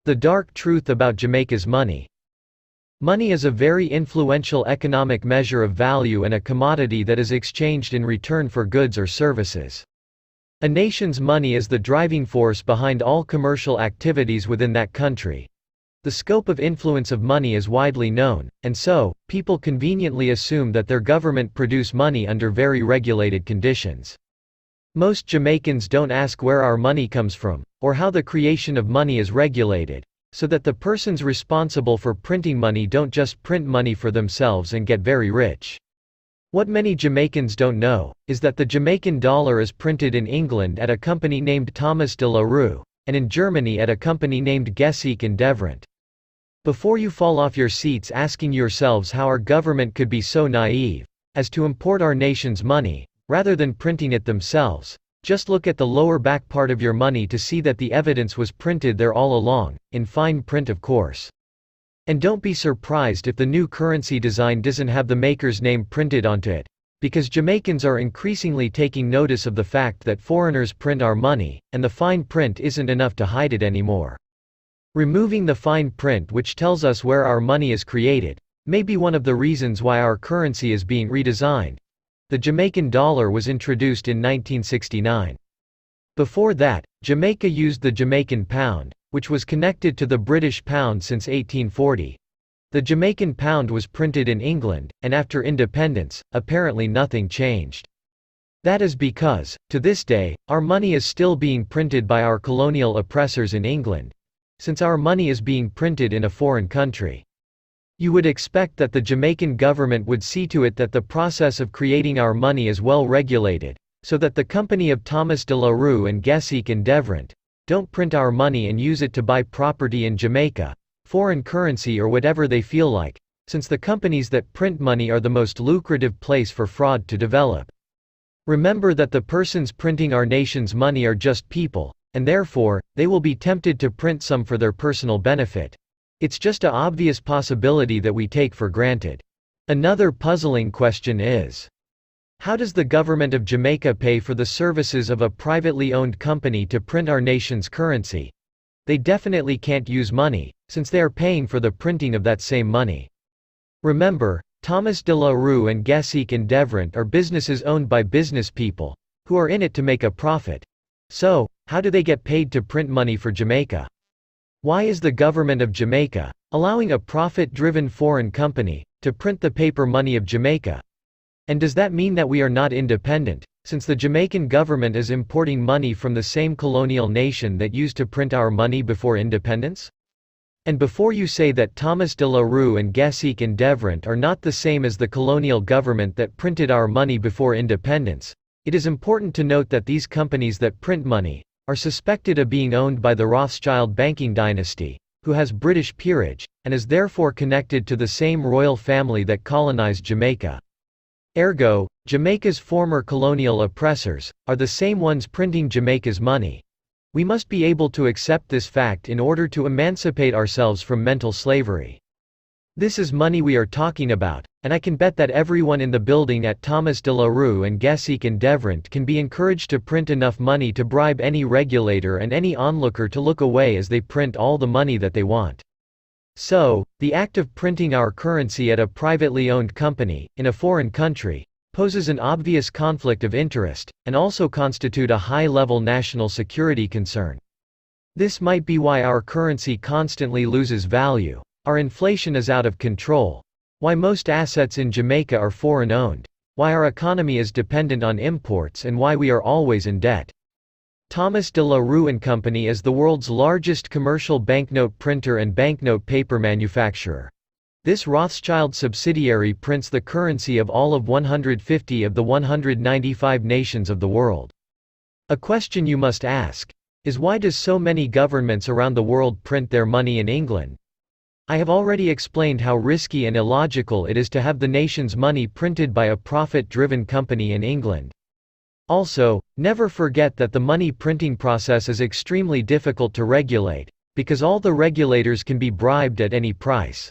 The dark truth about Jamaica's money. Money is a very influential economic measure of value and a commodity that is exchanged in return for goods or services. A nation's money is the driving force behind all commercial activities within that country. The scope of influence of money is widely known, and so, people conveniently assume that their government produce money under very regulated conditions. Most Jamaicans don't ask where our money comes from, or how the creation of money is regulated, so that the persons responsible for printing money don't just print money for themselves and get very rich. What many Jamaicans don't know, is that the Jamaican dollar is printed in England at a company named Thomas de la Rue, and in Germany at a company named Gesseek and Devrient. Before you fall off your seats asking yourselves how our government could be so naive as to import our nation's money, rather than printing it themselves, just look at the lower back part of your money to see that the evidence was printed there all along, in fine print of course. And don't be surprised if the new currency design doesn't have the maker's name printed onto it, because Jamaicans are increasingly taking notice of the fact that foreigners print our money, and the fine print isn't enough to hide it anymore. Removing the fine print which tells us where our money is created, may be one of the reasons why our currency is being redesigned. The Jamaican dollar was introduced in 1969. Before that, Jamaica used the Jamaican pound, which was connected to the British pound since 1840. The Jamaican pound was printed in England, and after independence, apparently nothing changed. That is because, to this day, our money is still being printed by our colonial oppressors in England, since our money is being printed in a foreign country. You would expect that the Jamaican government would see to it that the process of creating our money is well regulated, so that the company of Thomas de la Rue and Gesseek and Devrient don't print our money and use it to buy property in Jamaica, foreign currency or whatever they feel like, since the companies that print money are the most lucrative place for fraud to develop. Remember that the persons printing our nation's money are just people, and therefore, they will be tempted to print some for their personal benefit. It's just an obvious possibility that we take for granted. Another puzzling question is, how does the government of Jamaica pay for the services of a privately owned company to print our nation's currency? They definitely can't use money, since they are paying for the printing of that same money. Remember, Thomas de la Rue and Gesseek and Devrient are businesses owned by business people, who are in it to make a profit. So, how do they get paid to print money for Jamaica? Why is the government of Jamaica allowing a profit-driven foreign company to print the paper money of Jamaica? And does that mean that we are not independent, since the Jamaican government is importing money from the same colonial nation that used to print our money before independence? And before you say that Thomas de la Rue and Gesseek and Devrient are not the same as the colonial government that printed our money before independence, it is important to note that these companies that print money are suspected of being owned by the Rothschild banking dynasty, who has British peerage, and is therefore connected to the same royal family that colonized Jamaica. Ergo, Jamaica's former colonial oppressors are the same ones printing Jamaica's money. We must be able to accept this fact in order to emancipate ourselves from mental slavery. This is money we are talking about, and I can bet that everyone in the building at Thomas de la Rue and Gesseek and Devrient can be encouraged to print enough money to bribe any regulator and any onlooker to look away as they print all the money that they want. So, the act of printing our currency at a privately owned company, in a foreign country, poses an obvious conflict of interest, and also constitute a high-level national security concern. This might be why our currency constantly loses value. Our inflation is out of control, why most assets in Jamaica are foreign-owned, why our economy is dependent on imports and why we are always in debt. Thomas de la Rue and Company is the world's largest commercial banknote printer and banknote paper manufacturer. This Rothschild subsidiary prints the currency of all of 150 of the 195 nations of the world. A question you must ask is, why does so many governments around the world print their money in England? I have already explained how risky and illogical it is to have the nation's money printed by a profit-driven company in England. Also, never forget that the money printing process is extremely difficult to regulate, because all the regulators can be bribed at any price.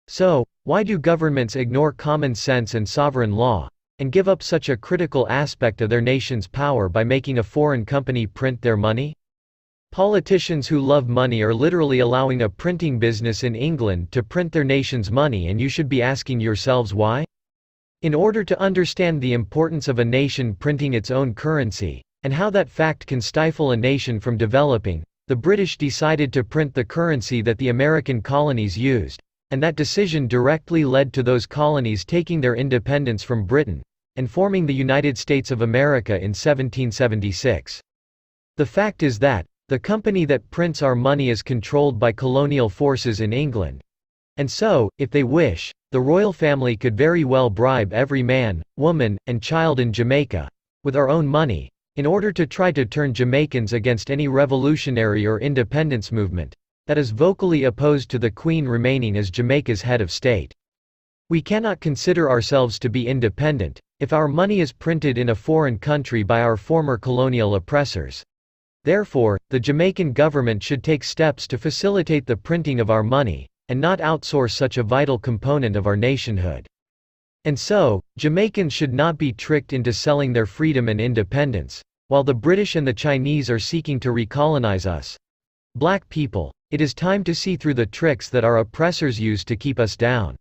So, why do governments ignore common sense and sovereign law, and give up such a critical aspect of their nation's power by making a foreign company print their money? Politicians who love money are literally allowing a printing business in England to print their nation's money, and you should be asking yourselves why? In order to understand the importance of a nation printing its own currency, and how that fact can stifle a nation from developing, the British decided to print the currency that the American colonies used, and that decision directly led to those colonies taking their independence from Britain, and forming the United States of America in 1776. The fact is that, the company that prints our money is controlled by colonial forces in England. And so, if they wish, the royal family could very well bribe every man, woman, and child in Jamaica, with our own money, in order to try to turn Jamaicans against any revolutionary or independence movement that is vocally opposed to the Queen remaining as Jamaica's head of state. We cannot consider ourselves to be independent if our money is printed in a foreign country by our former colonial oppressors. Therefore, the Jamaican government should take steps to facilitate the printing of our money, and not outsource such a vital component of our nationhood. And so, Jamaicans should not be tricked into selling their freedom and independence, while the British and the Chinese are seeking to recolonize us. Black people, it is time to see through the tricks that our oppressors use to keep us down.